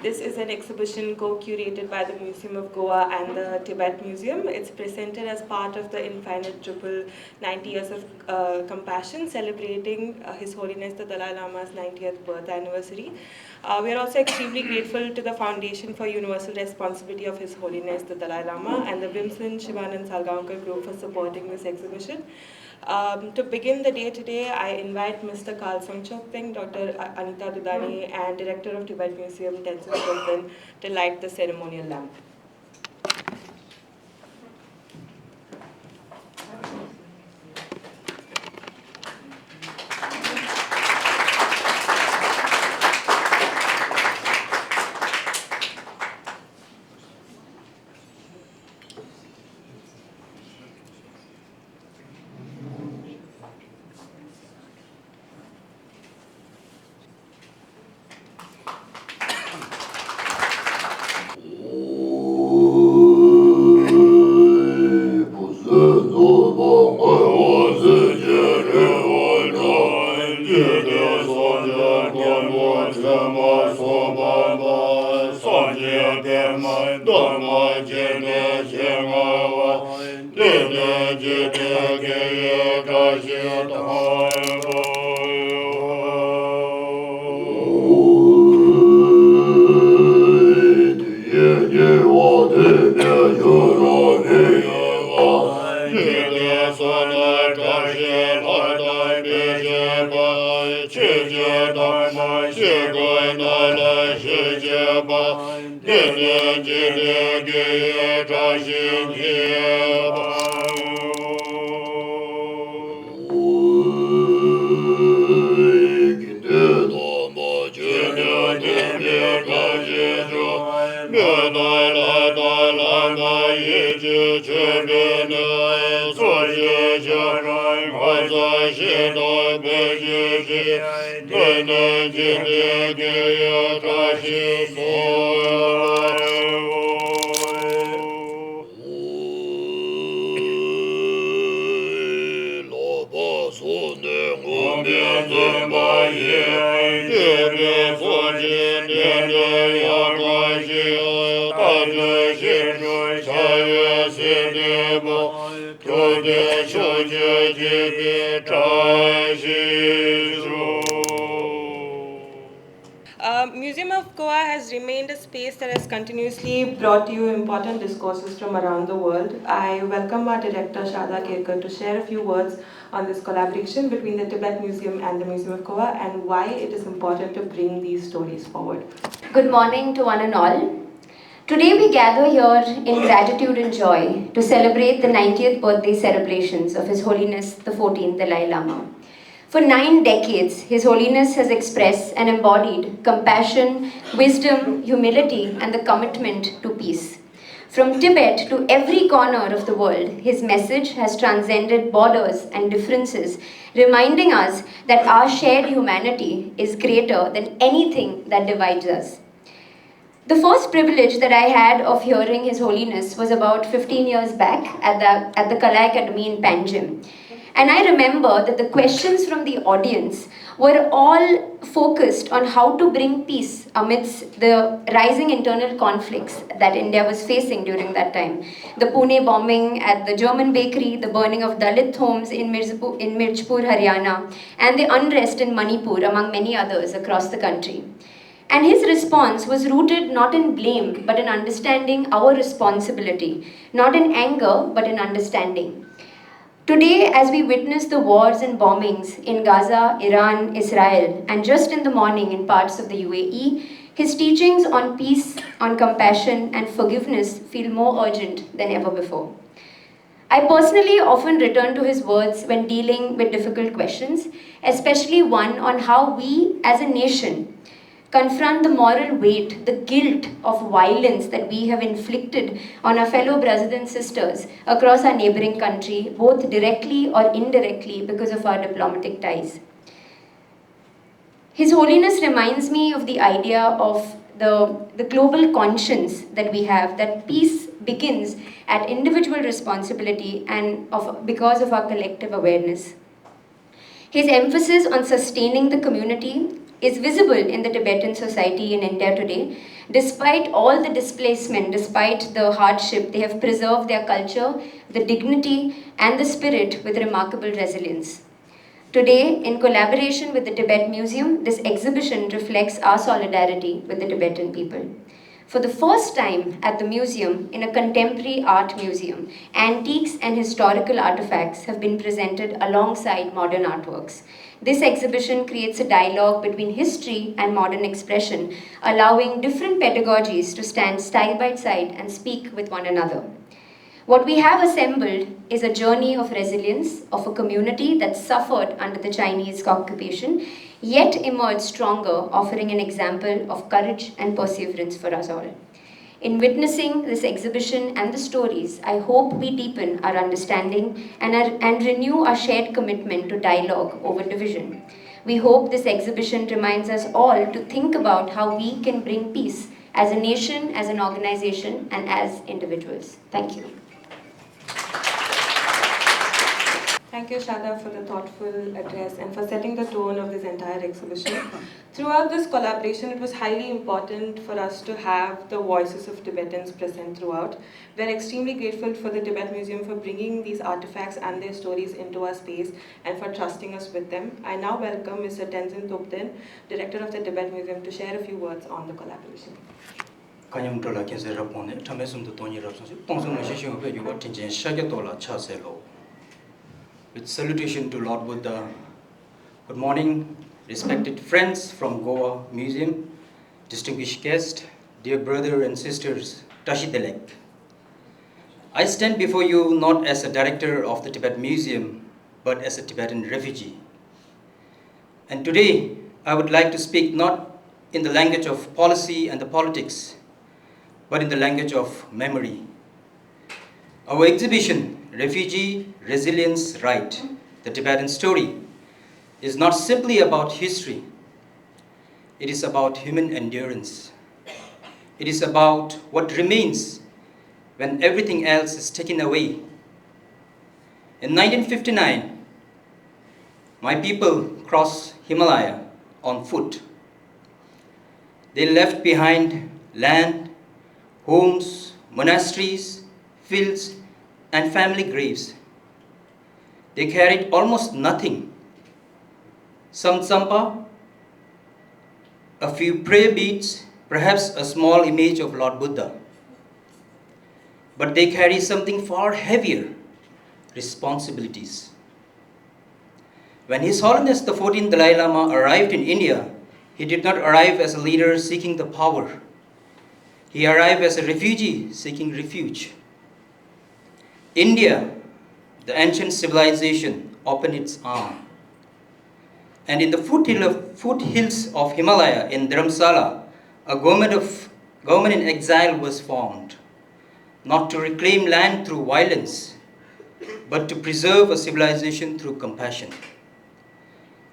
This is an exhibition co-curated by the Museum of Goa and the Tibet Museum. It's presented as part of the Infinite Triple 90 Years of Compassion, celebrating His Holiness the Dalai Lama's 90th birth anniversary. We are also extremely grateful to the Foundation for Universal Responsibility of His Holiness the Dalai Lama and the Vimson Shivanand Salgaonkar Group for supporting this exhibition. To begin the day today, I invite Mr. Karl Songchokpeng, Dr. Anita Dudani, and Director of Tibet Museum, Tenzin Solpen, to light the ceremonial lamp. Museum of Goa has remained a space that has continuously brought you important discourses from around the world. I welcome our director Shada Kerkar to share a few words on this collaboration between the Tibet Museum and the Museum of Goa and why it is important to bring these stories forward. Good morning to one and all. Today we gather here in gratitude and joy to celebrate the 90th birthday celebrations of His Holiness the 14th Dalai Lama. For 9 decades, His Holiness has expressed and embodied compassion, wisdom, humility, and the commitment to peace. From Tibet to every corner of the world, his message has transcended borders and differences, reminding us that our shared humanity is greater than anything that divides us. The first privilege that I had of hearing His Holiness was about 15 years back at the Kala Academy in Panjim. And I remember that the questions from the audience were all focused on how to bring peace amidst the rising internal conflicts that India was facing during that time. The Pune bombing at the German bakery, the burning of Dalit homes in Mirchpur, Haryana, and the unrest in Manipur, among many others across the country. And his response was rooted not in blame, but in understanding our responsibility, not in anger, but in understanding. Today, as we witness the wars and bombings in Gaza, Iran, Israel, and just in the morning in parts of the UAE, his teachings on peace, on compassion, and forgiveness feel more urgent than ever before. I personally often return to his words when dealing with difficult questions, especially one on how we, as a nation, confront the moral weight, the guilt of violence that we have inflicted on our fellow brothers and sisters across our neighboring country, both directly or indirectly because of our diplomatic ties. His Holiness reminds me of the idea of the global conscience that we have, that peace begins at individual responsibility and because of our collective awareness. His emphasis on sustaining the community is visible in the Tibetan society in India today, Despite all the displacement, despite the hardship, they have preserved their culture, the dignity, and the spirit with remarkable resilience. Today, in collaboration with the Tibet Museum, this exhibition reflects our solidarity with the Tibetan people. For the first time at the museum, in a contemporary art museum, antiques and historical artifacts have been presented alongside modern artworks. This exhibition creates a dialogue between history and modern expression, allowing different pedagogies to stand side by side and speak with one another. What we have assembled is a journey of resilience of a community that suffered under the Chinese occupation, yet emerged stronger, offering an example of courage and perseverance for us all. In witnessing this exhibition and the stories, I hope we deepen our understanding and renew our shared commitment to dialogue over division. We hope this exhibition reminds us all to think about how we can bring peace as a nation, as an organization, and as individuals. Thank you. Thank you, Shada, for the thoughtful address and for setting the tone of this entire exhibition. Throughout this collaboration, it was highly important for us to have the voices of Tibetans present throughout. We're extremely grateful for the Tibet Museum for bringing these artifacts and their stories into our space and for trusting us with them. I now welcome Mr. Tenzin Thopten, Director of the Tibet Museum, to share a few words on the collaboration. With salutation to Lord Buddha. Good morning, respected friends from Goa Museum, distinguished guests, dear brothers and sisters, Tashidelek. I stand before you not as a director of the Tibet Museum, but as a Tibetan refugee. And today, I would like to speak not in the language of policy and the politics, but in the language of memory. Our exhibition, Refugee, Resilience, Right, the Tibetan Story, is not simply about history. It is about human endurance. It is about what remains when everything else is taken away. In 1959, my people crossed Himalaya on foot. They left behind land, homes, monasteries, fields, and family graves. They carried almost nothing. Some tsampa, a few prayer beads, perhaps a small image of Lord Buddha. But they carry something far heavier, responsibilities. When His Holiness the 14th Dalai Lama arrived in India, he did not arrive as a leader seeking the power. He arrived as a refugee seeking refuge. India, the ancient civilization, opened its arm. And in the foothills of Himalaya, in Dharamsala, a government in exile was formed, not to reclaim land through violence, but to preserve a civilization through compassion.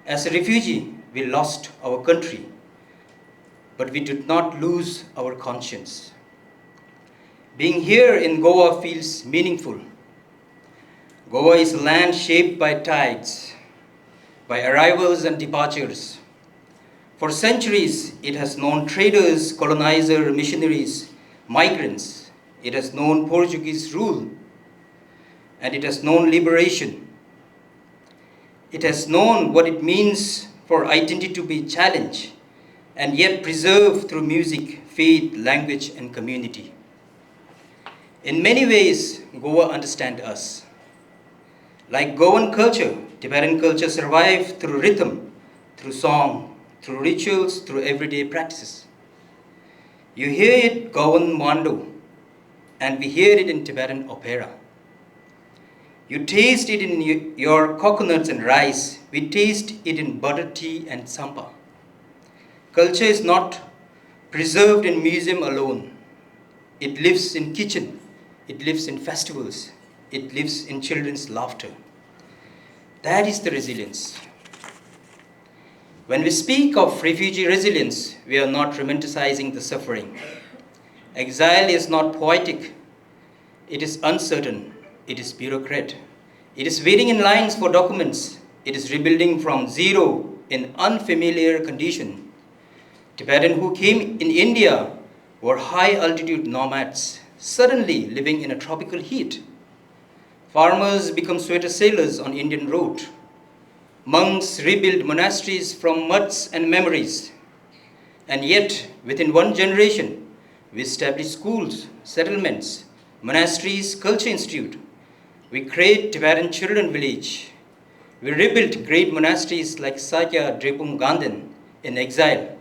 As a refugee, we lost our country, but we did not lose our conscience. Being here in Goa feels meaningful. Goa is a land shaped by tides, by arrivals and departures. For centuries, it has known traders, colonizers, missionaries, migrants. It has known Portuguese rule, and it has known liberation. It has known what it means for identity to be challenged, and yet preserved through music, faith, language, and community. In many ways, Goa understands us. Like Goan culture, Tibetan culture survives through rhythm, through song, through rituals, through everyday practices. You hear it Goan Mando, and we hear it in Tibetan opera. You taste it in your coconuts and rice. We taste it in butter tea and tsampa. Culture is not preserved in museum alone. It lives in kitchen. It lives in festivals. It lives in children's laughter. That is the resilience. When we speak of refugee resilience, we are not romanticizing the suffering. Exile is not poetic. It is uncertain. It is bureaucrat. It is waiting in lines for documents. It is rebuilding from zero in unfamiliar condition. Tibetan who came in India were high-altitude nomads, suddenly living in a tropical heat. Farmers become sweater sailors on Indian road. Monks rebuild monasteries from muds and memories. And yet, within one generation, we established schools, settlements, monasteries, culture institute. We create Tibetan children village. We rebuilt great monasteries like Sakya Drepung Ganden in exile.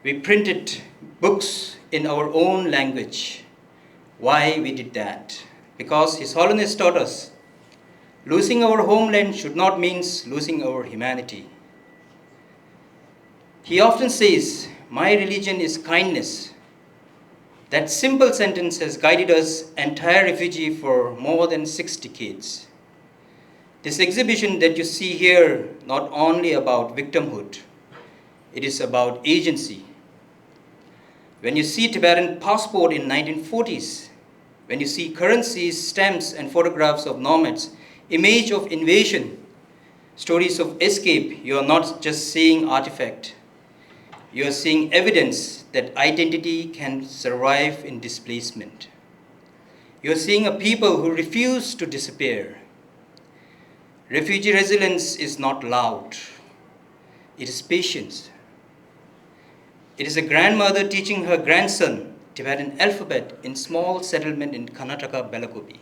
We printed books in our own language. Why we did that? Because His Holiness taught us, losing our homeland should not mean losing our humanity. He often says, my religion is kindness. That simple sentence has guided us entire refugee for more than 6 decades. This exhibition that you see here, not only about victimhood, it is about agency. When you see Tibetan passport in 1940s, when you see currencies, stamps, and photographs of nomads, image of invasion, stories of escape, you are not just seeing artifact. You are seeing evidence that identity can survive in displacement. You are seeing a people who refuse to disappear. Refugee resilience is not loud. It is patience. It is a grandmother teaching her grandson Tibetan alphabet in small settlement in Karnataka, Balakopi.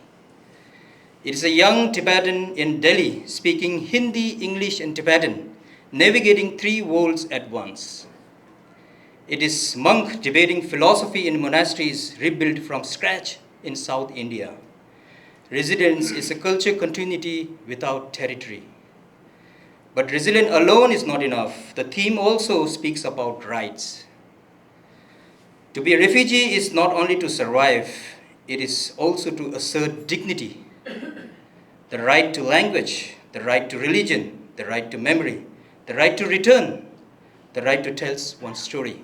It is a young Tibetan in Delhi speaking Hindi, English, and Tibetan, navigating 3 worlds at once. It is monk debating philosophy in monasteries rebuilt from scratch in South India. Resilience is a culture continuity without territory. But resilience alone is not enough. The theme also speaks about rights. To be a refugee is not only to survive, it is also to assert dignity. The right to language, the right to religion, the right to memory, the right to return, the right to tell one's story.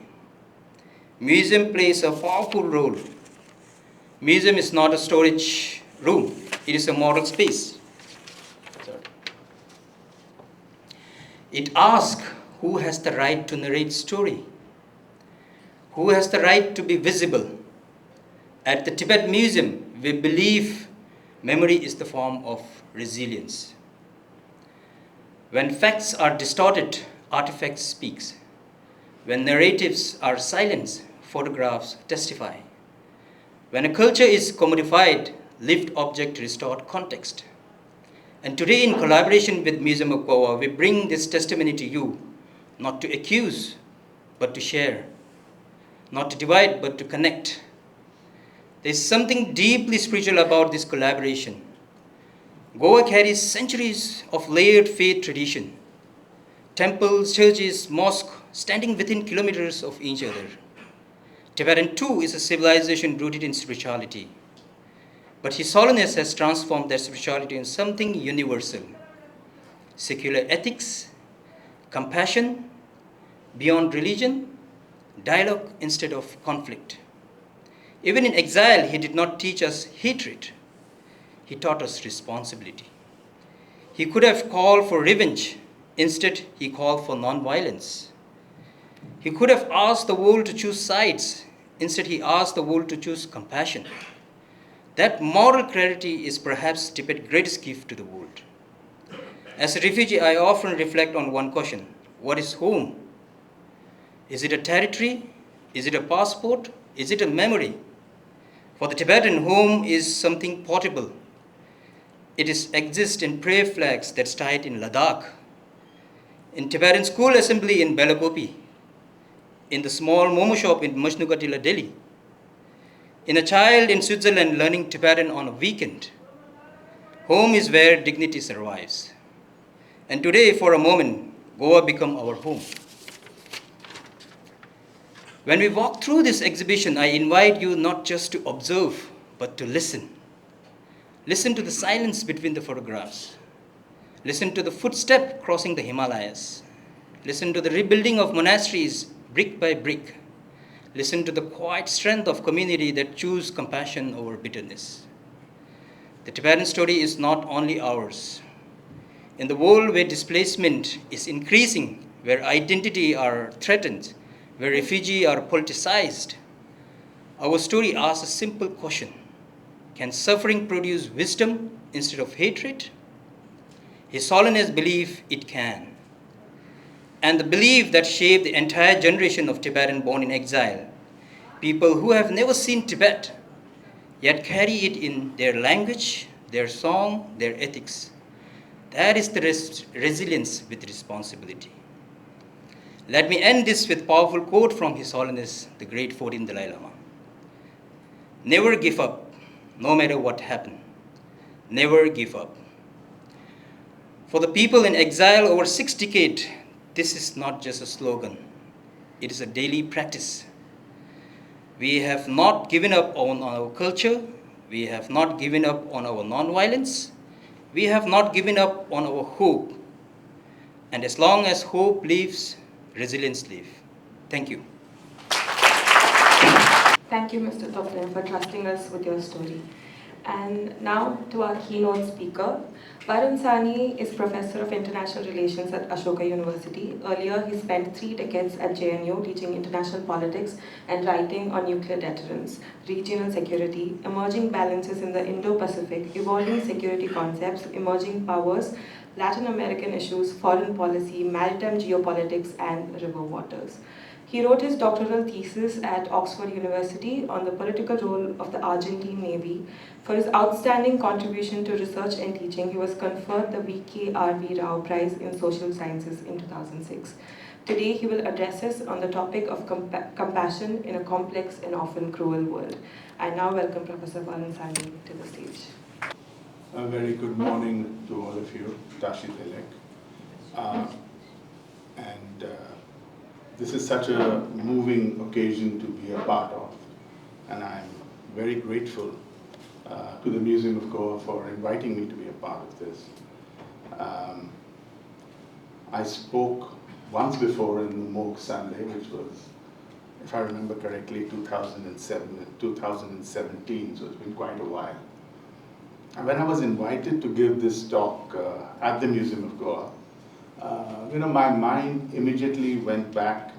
Museum plays a powerful role. Museum is not a storage room, it is a moral space. It asks who has the right to narrate story? Who has the right to be visible? At the Tibet Museum, we believe memory is the form of resilience. When facts are distorted, artifacts speaks. When narratives are silenced, photographs testify. When a culture is commodified, lived object restored context. And today, in collaboration with Museum of Goa, we bring this testimony to you, not to accuse, but to share. Not to divide, but to connect. There is something deeply spiritual about this collaboration. Goa carries centuries of layered faith tradition. Temples, churches, mosques standing within kilometers of each other. Tibetan too is a civilization rooted in spirituality. But His Holiness has transformed that spirituality into something universal. Secular ethics, compassion, beyond religion, dialogue instead of conflict. Even in exile, He did not teach us hatred. He taught us responsibility. He could have called for revenge. Instead, He called for non-violence. He could have asked the world to choose sides. Instead, He asked the world to choose compassion. That moral clarity is perhaps Tibet's greatest gift to the world. As a refugee, I often reflect on one question: what is home? Is it a territory? Is it a passport? Is it a memory? For the Tibetan, home is something portable. It exists in prayer flags that's tied in Ladakh, in Tibetan school assembly in Balakopi, in the small momo shop in Majnugatila, Delhi, in a child in Switzerland learning Tibetan on a weekend. Home is where dignity survives. And today, for a moment, Goa become our home. When we walk through this exhibition, I invite you not just to observe, but to listen. Listen to the silence between the photographs. Listen to the footstep crossing the Himalayas. Listen to the rebuilding of monasteries brick by brick. Listen to the quiet strength of community that choose compassion over bitterness. The Tibetan story is not only ours. In the world where displacement is increasing, where identity are threatened, where refugees are politicized, Our story asks a simple question: can suffering produce wisdom instead of hatred? His Holiness believed it can. And the belief that shaped the entire generation of Tibetans born in exile, people who have never seen Tibet, yet carry it in their language, their song, their ethics. That is the resilience with responsibility. Let me end this with a powerful quote from His Holiness, the great 14th Dalai Lama. Never give up, no matter what happens. Never give up. For the people in exile over 6 decades, this is not just a slogan. It is a daily practice. We have not given up on our culture. We have not given up on our non-violence. We have not given up on our hope. And as long as hope lives, resilience lives. Thank you. Thank you, Mr. Toplan, for trusting us with your story. And now to our keynote speaker. Varun Sahni is Professor of International Relations at Ashoka University. Earlier, he spent 3 decades at JNU teaching international politics and writing on nuclear deterrence, regional security, emerging balances in the Indo-Pacific, evolving security concepts, emerging powers, Latin American issues, foreign policy, maritime geopolitics, and river waters. He wrote his doctoral thesis at Oxford University on the political role of the Argentine Navy. For his outstanding contribution to research and teaching, he was conferred the V.K.R.V. Rao Prize in Social Sciences in 2006. Today, he will address us on the topic of compassion in a complex and often cruel world. I now welcome Professor Varun Sahni to the stage. A very good morning to all of you, Tashi Telek. This is such a moving occasion to be a part of, and I'm very grateful to the Museum of Goa for inviting me to be a part of this. I spoke once before in the MOG Sunday, which was, if I remember correctly, 2017, so it's been quite a while. And when I was invited to give this talk at the Museum of Goa, my mind immediately went back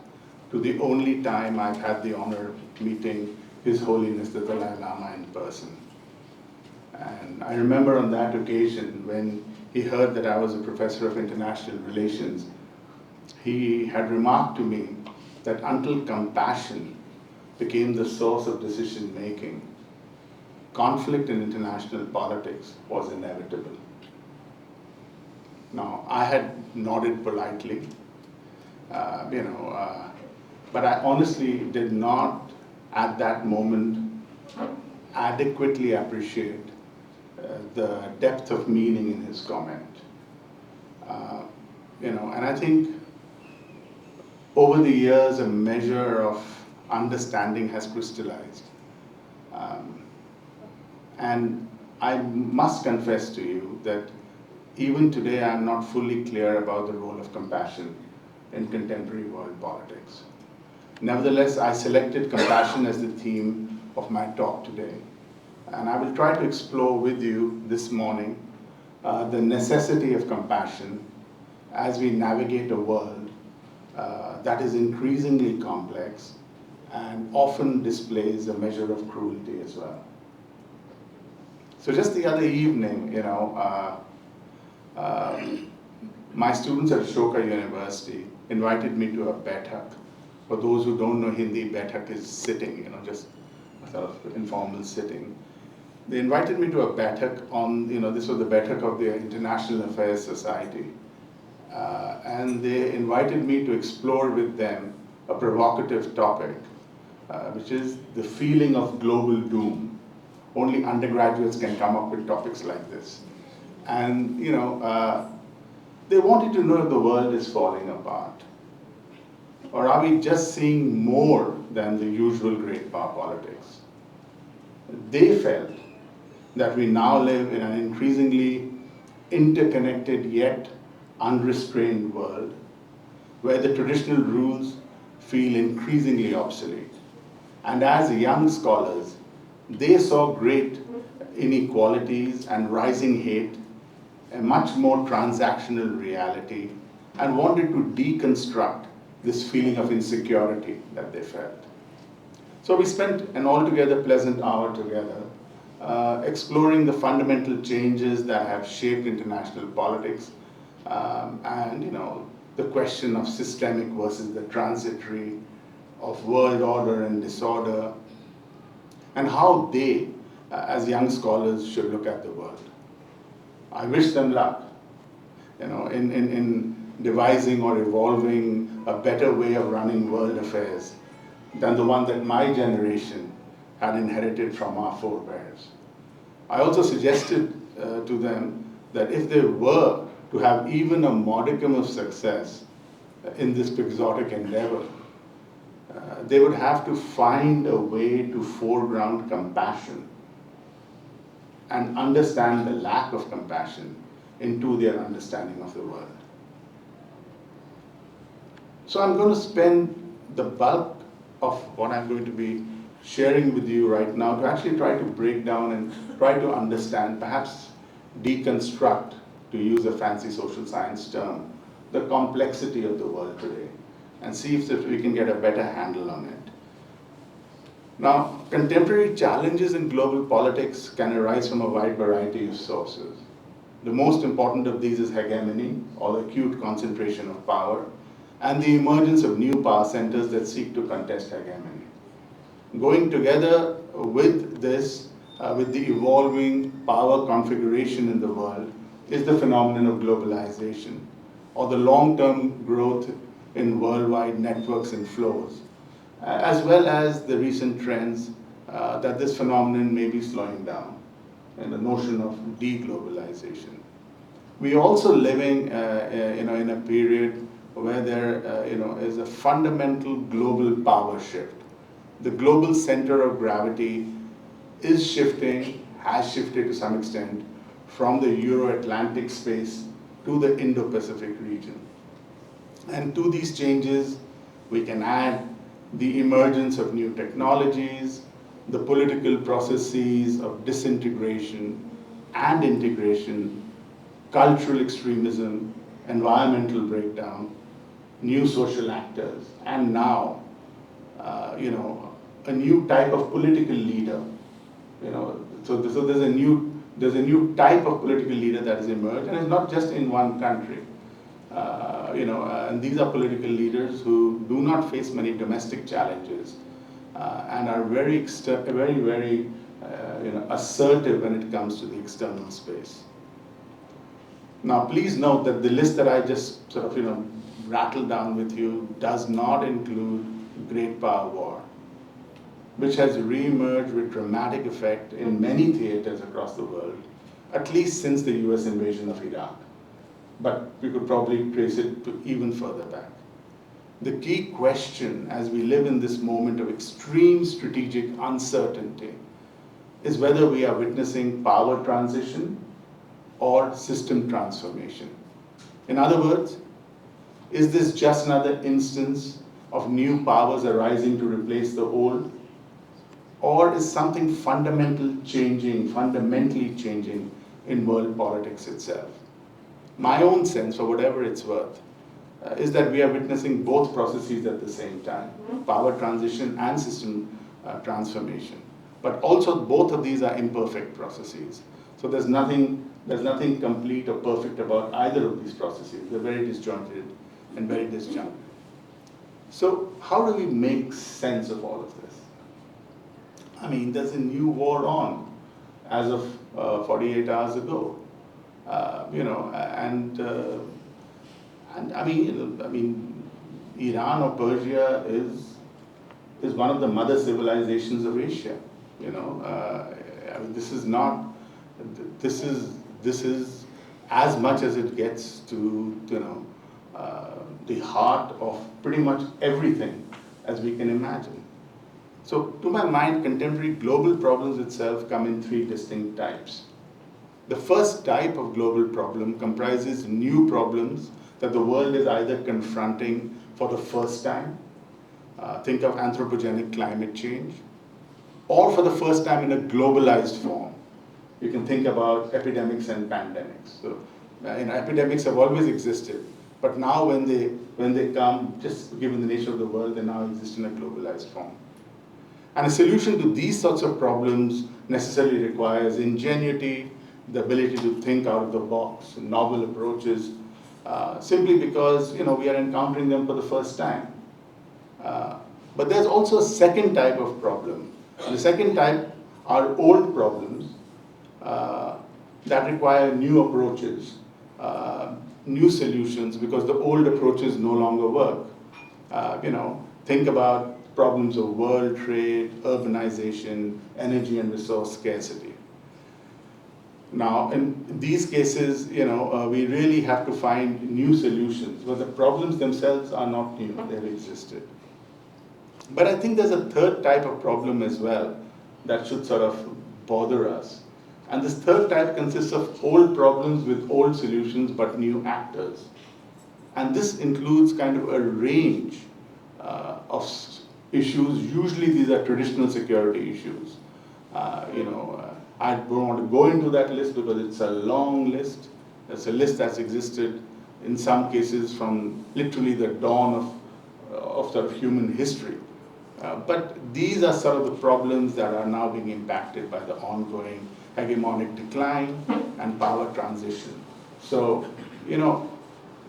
to the only time I've had the honor of meeting His Holiness the Dalai Lama in person. And I remember on that occasion when he heard that I was a professor of international relations, he had remarked to me that until compassion became the source of decision making, conflict in international politics was inevitable. Now, I had nodded politely, but I honestly did not, at that moment, adequately appreciate the depth of meaning in his comment. And I think over the years, a measure of understanding has crystallized. And I must confess to you that even today, I'm not fully clear about the role of compassion in contemporary world politics. Nevertheless, I selected compassion as the theme of my talk today. And I will try to explore with you this morning the necessity of compassion as we navigate a world that is increasingly complex and often displays a measure of cruelty as well. So just the other evening, my students at Ashoka University invited me to a Baithak. For those who don't know Hindi, Baithak is sitting, just a sort of informal sitting. They invited me to a Baithak on, this was the Baithak of the International Affairs Society. And they invited me to explore with them a provocative topic, which is the feeling of global doom. Only undergraduates can come up with topics like this. And, they wanted to know if the world is falling apart. Or are we just seeing more than the usual great power politics? They felt that we now live in an increasingly interconnected yet unrestrained world where the traditional rules feel increasingly obsolete. And as young scholars, they saw great inequalities and rising hate, a much more transactional reality, and wanted to deconstruct this feeling of insecurity that they felt. So we spent an altogether pleasant hour together, exploring the fundamental changes that have shaped international politics, and the question of systemic versus the transitory, of world order and disorder, and how they, as young scholars, should look at the world. I wish them luck, in devising or evolving a better way of running world affairs than the one that my generation had inherited from our forebears. I also suggested to them that if they were to have even a modicum of success in this quixotic endeavor, they would have to find a way to foreground compassion and understand the lack of compassion into their understanding of the world. So I'm going to spend the bulk of what I'm going to be sharing with you right now to actually try to break down and try to understand, perhaps deconstruct, to use a fancy social science term, the complexity of the world today, and see if we can get a better handle on it. Now, contemporary challenges in global politics can arise from a wide variety of sources. The most important of these is hegemony, or the acute concentration of power, and the emergence of new power centers that seek to contest hegemony. Going together with this, with the evolving power configuration in the world, is the phenomenon of globalization, or the long-term growth in worldwide networks and flows, as well as the recent trends that this phenomenon may be slowing down, and the notion of deglobalization. We are also living in a period where there is a fundamental global power shift. The global center of gravity is shifting, has shifted to some extent, from the Euro-Atlantic space to the Indo-Pacific region. And to these changes, we can add the emergence of new technologies, the political processes of disintegration and integration, cultural extremism, environmental breakdown, new social actors, and now, a new type of political leader. So there's a new type of political leader that has emerged, and it's not just in one country. And these are political leaders who do not face many domestic challenges and are very assertive when it comes to the external space. Now, please note that the list that I just sort of rattled down with you does not include great power war, which has re-emerged with dramatic effect in many theaters across the world, at least since the US invasion of Iraq. But we could probably trace it to even further back. The key question as we live in this moment of extreme strategic uncertainty is whether we are witnessing power transition or system transformation. In other words, is this just another instance of new powers arising to replace the old? Or is something fundamentally changing in world politics itself? My own sense, for whatever it's worth, is that we are witnessing both processes at the same time, power transition and system transformation. But also both of these are imperfect processes. So there's nothing complete or perfect about either of these processes. They're very disjointed and very disjunct. So how do we make sense of all of this? I mean, there's a new war on as of 48 hours ago. And I mean, Iran or Persia is one of the mother civilizations of Asia. I mean, this is as much as it gets to the heart of pretty much everything as we can imagine. So to my mind, contemporary global problems itself come in three distinct types. The first type of global problem comprises new problems that the world is either confronting for the first time, think of anthropogenic climate change, or for the first time in a globalized form. You can think about epidemics and pandemics. So, epidemics have always existed, but now when they come, just given the nature of the world, they now exist in a globalized form. And a solution to these sorts of problems necessarily requires ingenuity, the ability to think out of the box, novel approaches, simply because we are encountering them for the first time. But there's also a second type of problem. The second type are old problems that require new approaches, new solutions, because the old approaches no longer work. Think about problems of world trade, urbanization, energy and resource scarcity. Now, in these cases, we really have to find new solutions, but the problems themselves are not new, they've existed. But I think there's a third type of problem as well that should sort of bother us. And this third type consists of old problems with old solutions but new actors. And this includes kind of a range of issues. Usually these are traditional security issues. I don't want to go into that list because it's a long list. It's a list that's existed in some cases from literally the dawn of sort of human history. But these are sort of the problems that are now being impacted by the ongoing hegemonic decline and power transition. So,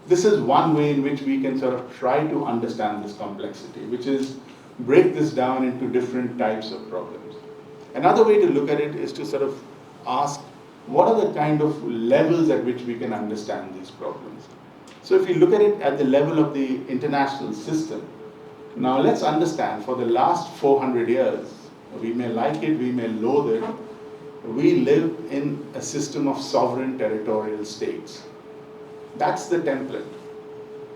this is one way in which we can sort of try to understand this complexity, which is break this down into different types of problems. Another way to look at it is to sort of ask, what are the kind of levels at which we can understand these problems? So if you look at it at the level of the international system, now let's understand, for the last 400 years, we may like it, we may loathe it, we live in a system of sovereign territorial states. That's the template.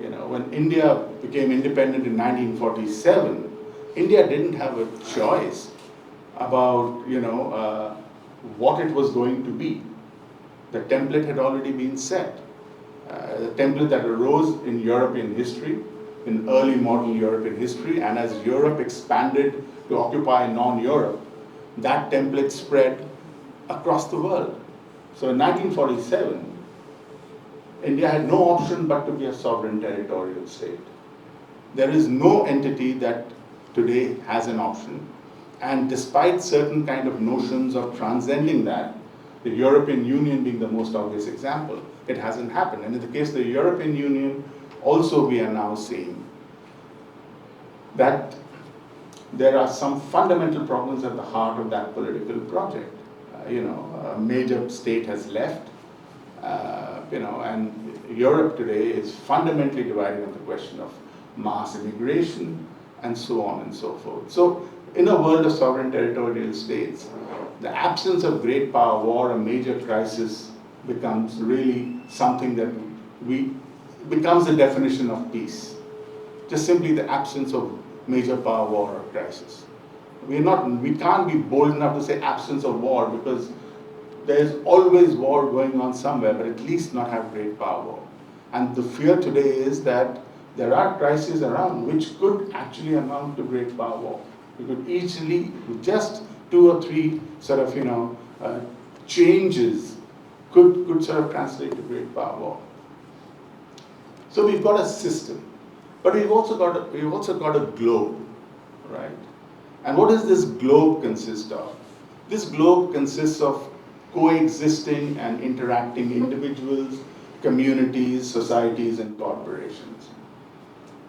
When India became independent in 1947, India didn't have a choice about, what it was going to be. The template had already been set. The template that arose in European history, in early modern European history, and as Europe expanded to occupy non-Europe, that template spread across the world. So in 1947, India had no option but to be a sovereign territorial state. There is no entity that today has an option. And despite certain kind of notions of transcending that, the European Union being the most obvious example, it hasn't happened. And in the case of the European Union, also we are now seeing that there are some fundamental problems at the heart of that political project. A major state has left, and Europe today is fundamentally divided on the question of mass immigration and so on and so forth. So in a world of sovereign territorial states, the absence of great power war, a major crisis, becomes really something that becomes the definition of peace. Just simply the absence of major power war or crisis. We can't be bold enough to say absence of war, because there's always war going on somewhere, but at least not have great power war. And the fear today is that there are crises around which could actually amount to great power war. We could easily, with just 2 or 3 sort of changes, could sort of translate to great power war. So we've got a system, but we've also got a globe, right? And what does this globe consist of? This globe consists of coexisting and interacting individuals, communities, societies, and corporations.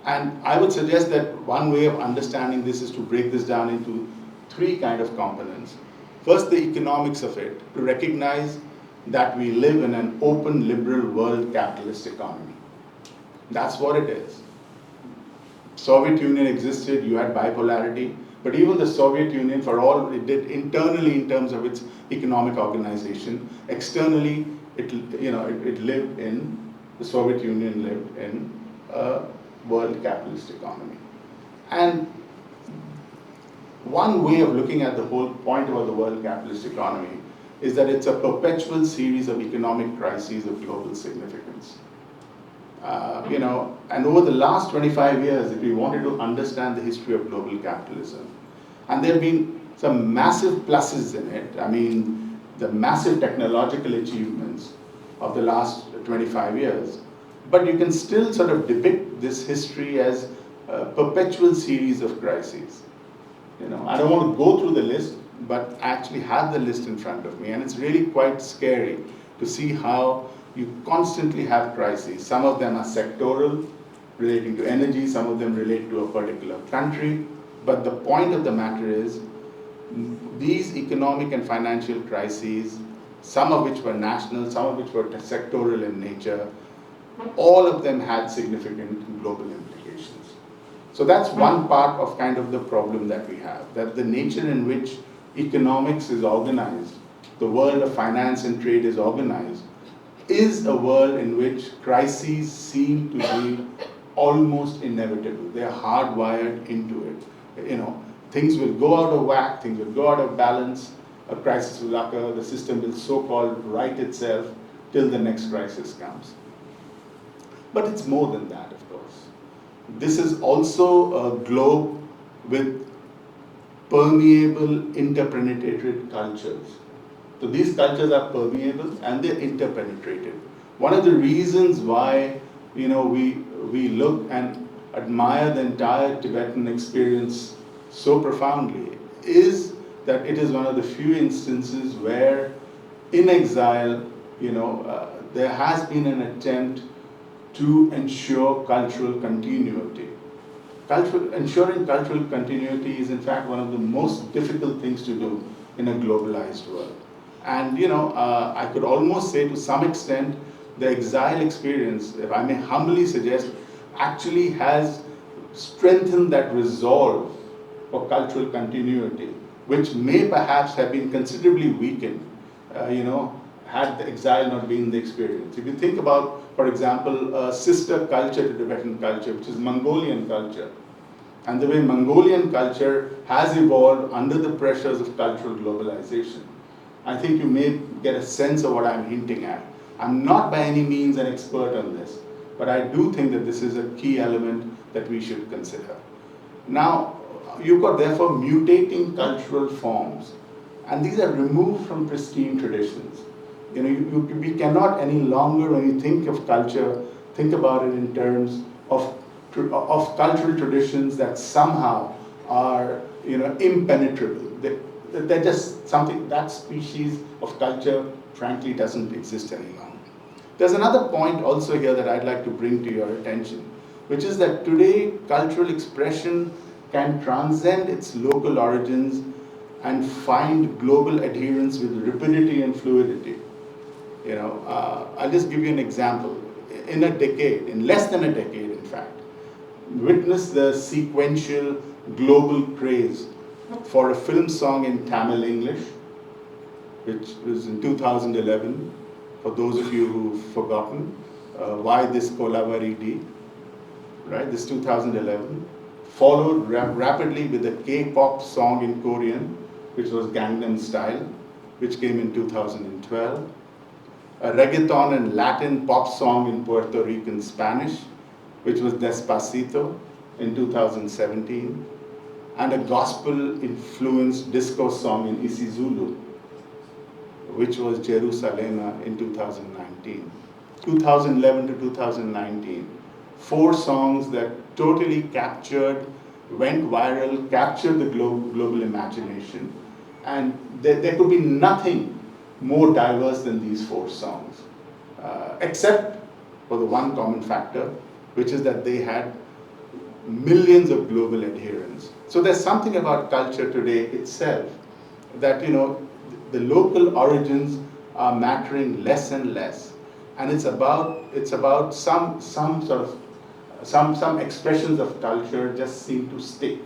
And I would suggest that one way of understanding this is to break this down into 3 kind of components. First, the economics of it, to recognize that we live in an open, liberal world capitalist economy. That's what it is. Soviet Union existed, you had bipolarity, but even the Soviet Union, for all it did internally in terms of its economic organization, externally the Soviet Union lived in a world capitalist economy. And one way of looking at the whole point about the world capitalist economy is that it's a perpetual series of economic crises of global significance. And over the last 25 years, if we wanted to understand the history of global capitalism, and there have been some massive pluses in it, I mean, the massive technological achievements of the last 25 years, but you can still sort of depict this history as a perpetual series of crises. I don't want to go through the list, but I actually have the list in front of me, and it's really quite scary to see how you constantly have crises. Some of them are sectoral, relating to energy, some of them relate to a particular country, but the point of the matter is, these economic and financial crises, some of which were national, some of which were sectoral in nature, all of them had significant global implications. So that's one part of kind of the problem that we have, that the nature in which economics is organized, the world of finance and trade is organized, is a world in which crises seem to be almost inevitable. They are hardwired into it. Things will go out of whack, things will go out of balance, a crisis will occur, the system will so-called right itself till the next crisis comes. But it's more than that, of course. This is also a globe with permeable, interpenetrated cultures. So these cultures are permeable and they're interpenetrated. One of the reasons why we look and admire the entire Tibetan experience so profoundly is that it is one of the few instances where in exile, there has been an attempt to ensure cultural continuity. Ensuring cultural continuity is in fact one of the most difficult things to do in a globalized world. And I could almost say to some extent, the exile experience, if I may humbly suggest, actually has strengthened that resolve for cultural continuity, which may perhaps have been considerably weakened, had the exile not been the experience. If you think about, for example, a sister culture to Tibetan culture, which is Mongolian culture, and the way Mongolian culture has evolved under the pressures of cultural globalization, I think you may get a sense of what I'm hinting at. I'm not by any means an expert on this, but I do think that this is a key element that we should consider. Now, you've got therefore mutating cultural forms, and these are removed from pristine traditions. We cannot any longer, when you think of culture, think about it in terms of cultural traditions that somehow are impenetrable. They're just something, that species of culture frankly doesn't exist any longer. There's another point also here that I'd like to bring to your attention, which is that today cultural expression can transcend its local origins and find global adherence with rapidity and fluidity. I'll just give you an example. In a decade, in less than a decade in fact, witness the sequential global craze for a film song in Tamil English, which was in 2011. For those of you who've forgotten, Why This Kolavaridi, right, this 2011, followed rapidly with a K-pop song in Korean, which was Gangnam Style, which came in 2012, a reggaeton and Latin pop song in Puerto Rican Spanish, which was Despacito in 2017, and a gospel-influenced disco song in isiZulu, which was Jerusalema in 2019. 2011 to 2019, 4 songs that totally went viral, captured the global imagination, and there could be nothing more diverse than these 4 songs, except for the one common factor, which is that they had millions of global adherents. So there's something about culture today itself that, the local origins are mattering less and less, and it's about some expressions of culture just seem to stick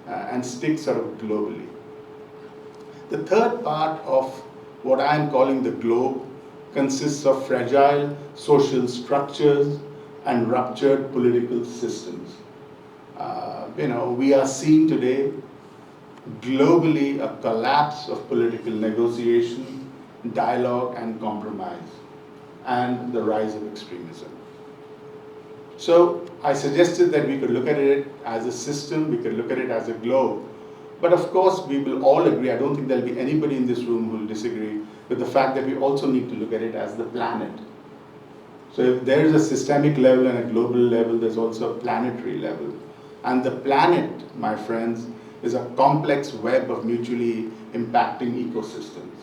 and stick sort of globally. The third part of what I am calling the globe consists of fragile social structures and ruptured political systems. We are seeing today globally a collapse of political negotiation, dialogue and compromise, and the rise of extremism. So I suggested that we could look at it as a system, we could look at it as a globe. But of course, we will all agree, I don't think there'll be anybody in this room who will disagree with the fact that we also need to look at it as the planet. So if there is a systemic level and a global level, there's also a planetary level. And the planet, my friends, is a complex web of mutually impacting ecosystems.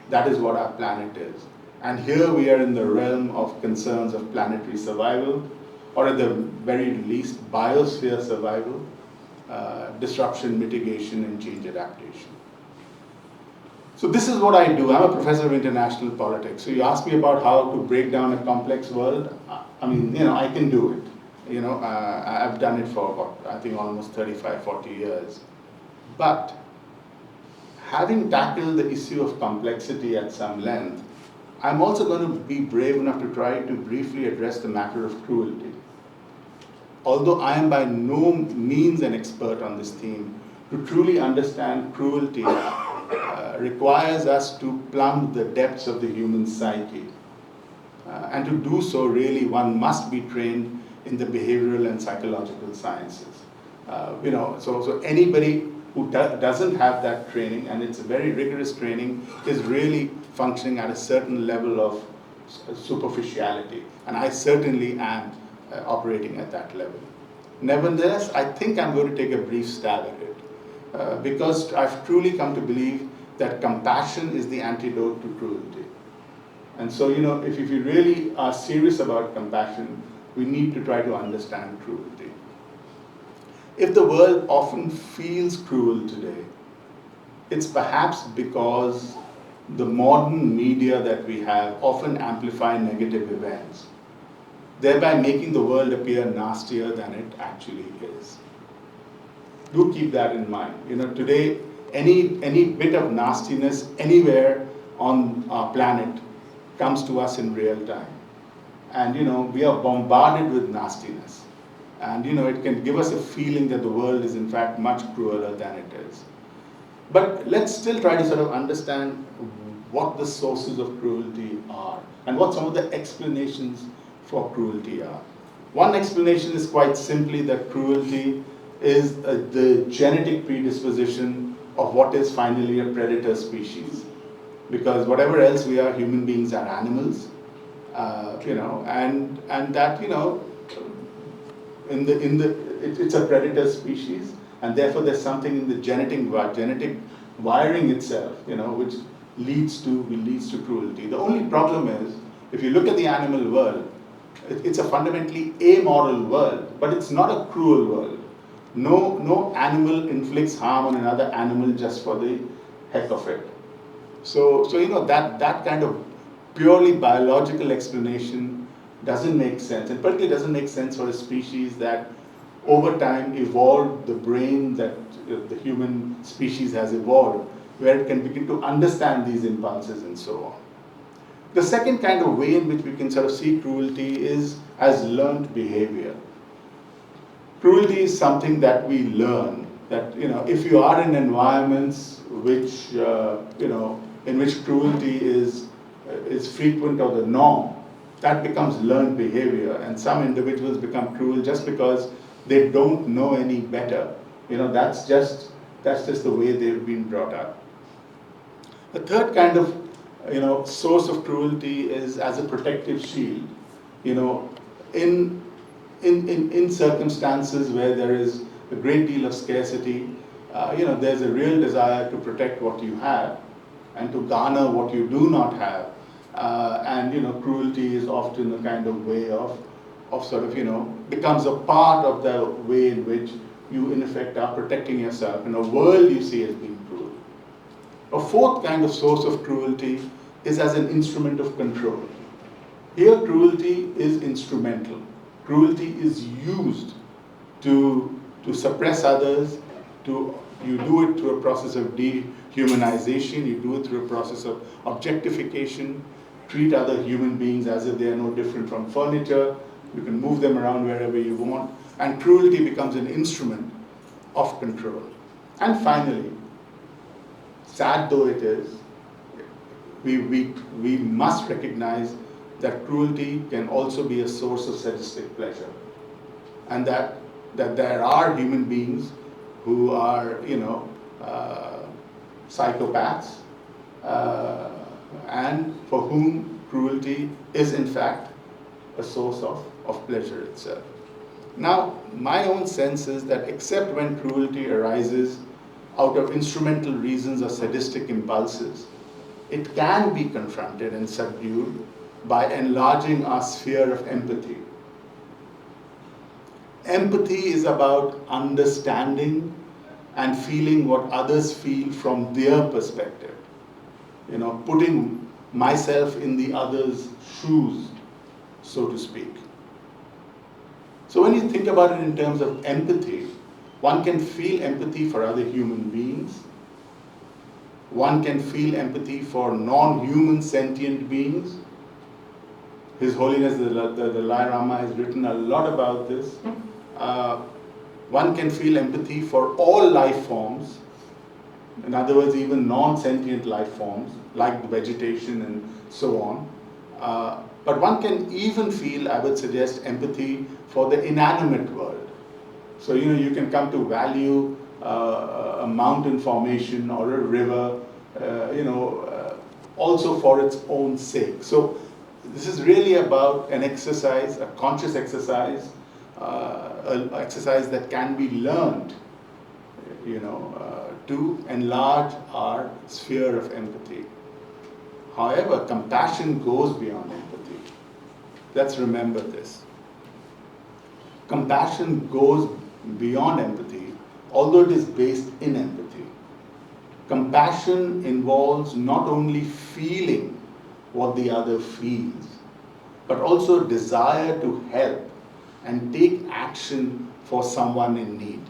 That is what our planet is. And here we are in the realm of concerns of planetary survival, or at the very least, biosphere survival, disruption, mitigation, and change adaptation. So this is what I do. I'm a professor of international politics. So you ask me about how to break down a complex world. I mean, I can do it. I've done it for, I think almost 35, 40 years. But having tackled the issue of complexity at some length, I'm also going to be brave enough to try to briefly address the matter of cruelty. Although I am by no means an expert on this theme, to truly understand cruelty requires us to plumb the depths of the human psyche. And to do so, really, one must be trained in the behavioral and psychological sciences. So anybody who doesn't have that training, and it's a very rigorous training, is really functioning at a certain level of superficiality. And I certainly am operating at that level. Nevertheless, I think I'm going to take a brief stab at it, because I've truly come to believe that compassion is the antidote to cruelty. And so, if you really are serious about compassion, we need to try to understand cruelty. If the world often feels cruel today, it's perhaps because the modern media that we have often amplify negative events, thereby making the world appear nastier than it actually is. Do keep that in mind. Today, any bit of nastiness anywhere on our planet comes to us in real time. And we are bombarded with nastiness. And it can give us a feeling that the world is in fact much crueler than it is. But let's still try to sort of understand what the sources of cruelty are and what some of the explanations for cruelty are. One explanation is quite simply that cruelty is the genetic predisposition of what is finally a predator species. Because whatever else we are, human beings are animals, and that it's a predator species, and therefore there's something in the genetic wiring itself, which leads to cruelty. The only problem is, if you look at the animal world, it's a fundamentally amoral world, but it's not a cruel world. No animal inflicts harm on another animal just for the heck of it. So that kind of purely biological explanation doesn't make sense, and particularly doesn't make sense for a species that over time evolved the brain that the human species has evolved, where it can begin to understand these impulses and so on. The second kind of way in which we can sort of see cruelty is as learned behavior. Cruelty is something that we learn, that if you are in environments which in which cruelty is frequent or the norm, that becomes learned behavior, and some individuals become cruel just because they don't know any better. That's just the way they've been brought up. The third kind of source of cruelty is as a protective shield. In circumstances where there is a great deal of scarcity, there's a real desire to protect what you have and to garner what you do not have. And cruelty is often a kind of way of sort of, becomes a part of the way in which you in effect are protecting yourself in a world you see as being cruel. A fourth kind of source of cruelty is as an instrument of control. Here cruelty is instrumental. Cruelty is used to suppress others, you do it through a process of dehumanization, you do it through a process of objectification, treat other human beings as if they are no different from furniture, you can move them around wherever you want, and cruelty becomes an instrument of control. And finally, sad though it is, we must recognize that cruelty can also be a source of sadistic pleasure, and that there are human beings who are, psychopaths, and for whom cruelty is in fact a source of pleasure itself. Now, my own sense is that except when cruelty arises out of instrumental reasons or sadistic impulses, it can be confronted and subdued by enlarging our sphere of empathy. Empathy is about understanding and feeling what others feel from their perspective. Putting myself in the other's shoes, so to speak. So when you think about it in terms of empathy, one can feel empathy for other human beings. One can feel empathy for non-human sentient beings. His Holiness the Dalai Lama has written a lot about this. One can feel empathy for all life forms. In other words, even non-sentient life forms, like the vegetation and so on. But one can even feel, I would suggest, empathy for the inanimate world. So, you can come to value a mountain formation or a river, also for its own sake. So, this is really about an exercise, a conscious exercise, an exercise that can be learned, to enlarge our sphere of empathy. However, compassion goes beyond empathy. Let's remember this. Compassion goes beyond empathy, although it is based in empathy. Compassion involves not only feeling what the other feels, but also desire to help and take action for someone in need.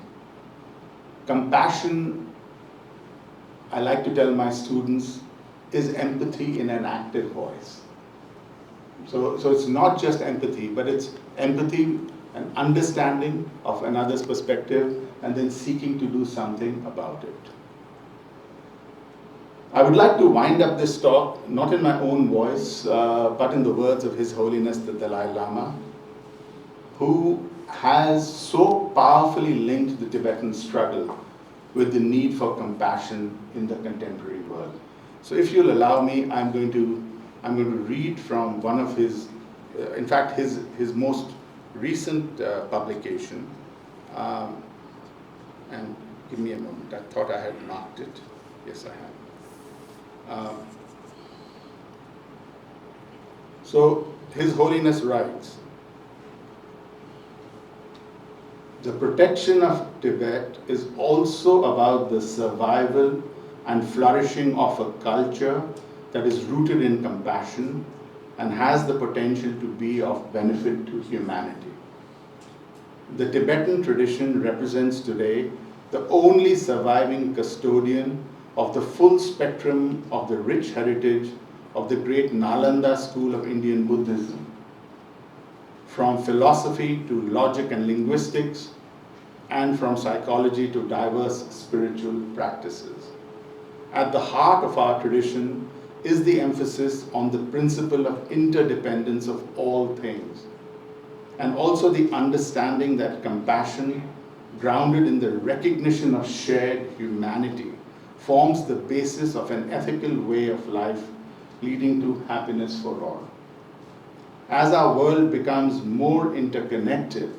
Compassion, I like to tell my students, is empathy in an active voice. So it's not just empathy, but it's empathy and understanding of another's perspective and then seeking to do something about it. I would like to wind up this talk, not in my own voice, but in the words of His Holiness the Dalai Lama, who has so powerfully linked the Tibetan struggle with the need for compassion in the contemporary world. So if you'll allow me, I'm going to read from one of his, in fact, his most recent publication. And give me a moment. I thought I had marked it. Yes, I have. So His Holiness writes, the protection of Tibet is also about the survival and flourishing of a culture that is rooted in compassion and has the potential to be of benefit to humanity. The Tibetan tradition represents today the only surviving custodian of the full spectrum of the rich heritage of the great Nalanda school of Indian Buddhism, from philosophy to logic and linguistics, and from psychology to diverse spiritual practices. At the heart of our tradition is the emphasis on the principle of interdependence of all things, and also the understanding that compassion, grounded in the recognition of shared humanity, forms the basis of an ethical way of life leading to happiness for all. As our world becomes more interconnected,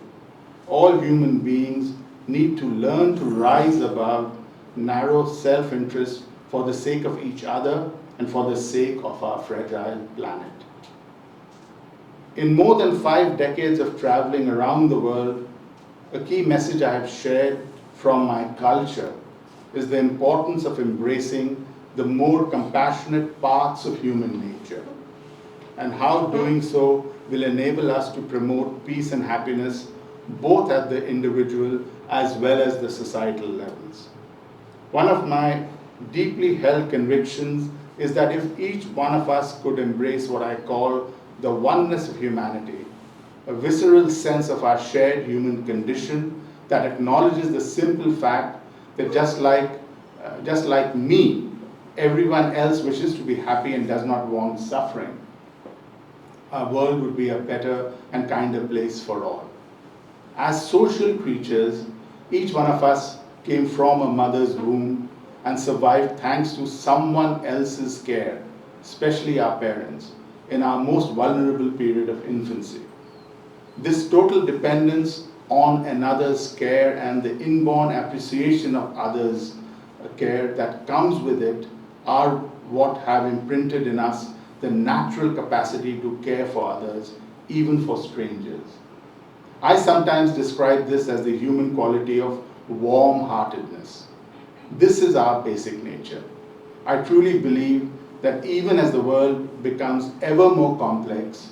all human beings need to learn to rise above narrow self-interest for the sake of each other and for the sake of our fragile planet. In more than 5 decades of traveling around the world, a key message I have shared from my culture is the importance of embracing the more compassionate parts of human nature, and how doing so will enable us to promote peace and happiness both at the individual as well as the societal levels. One of my deeply held convictions is that if each one of us could embrace what I call the oneness of humanity, a visceral sense of our shared human condition that acknowledges the simple fact that just like me, everyone else wishes to be happy and does not want suffering, our world would be a better and kinder place for all. As social creatures, each one of us came from a mother's womb and survived thanks to someone else's care, especially our parents, in our most vulnerable period of infancy. This total dependence on another's care and the inborn appreciation of others care that comes with it are what have imprinted in us the natural capacity to care for others, even for strangers. I sometimes describe this as the human quality of warm-heartedness. This is our basic nature. I truly believe that even as the world becomes ever more complex,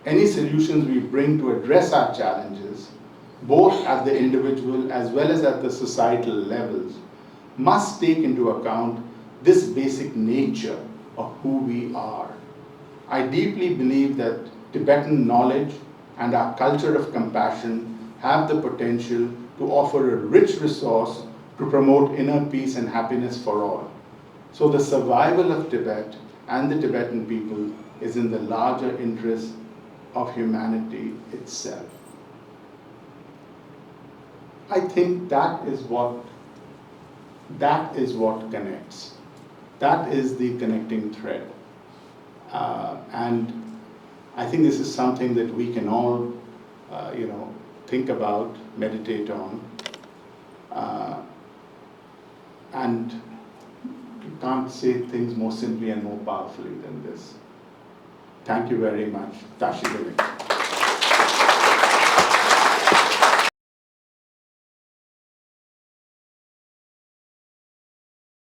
any solutions we bring to address our challenges, both at the individual as well as at the societal levels, must take into account this basic nature of who we are. I deeply believe that Tibetan knowledge and our culture of compassion have the potential to offer a rich resource to promote inner peace and happiness for all. So the survival of Tibet and the Tibetan people is in the larger interest of humanity itself. I think that is what connects. That is the connecting thread. And I think this is something that we can all, think about, meditate on. And you can't say things more simply and more powerfully than this. Thank you very much. Tashi Vivek.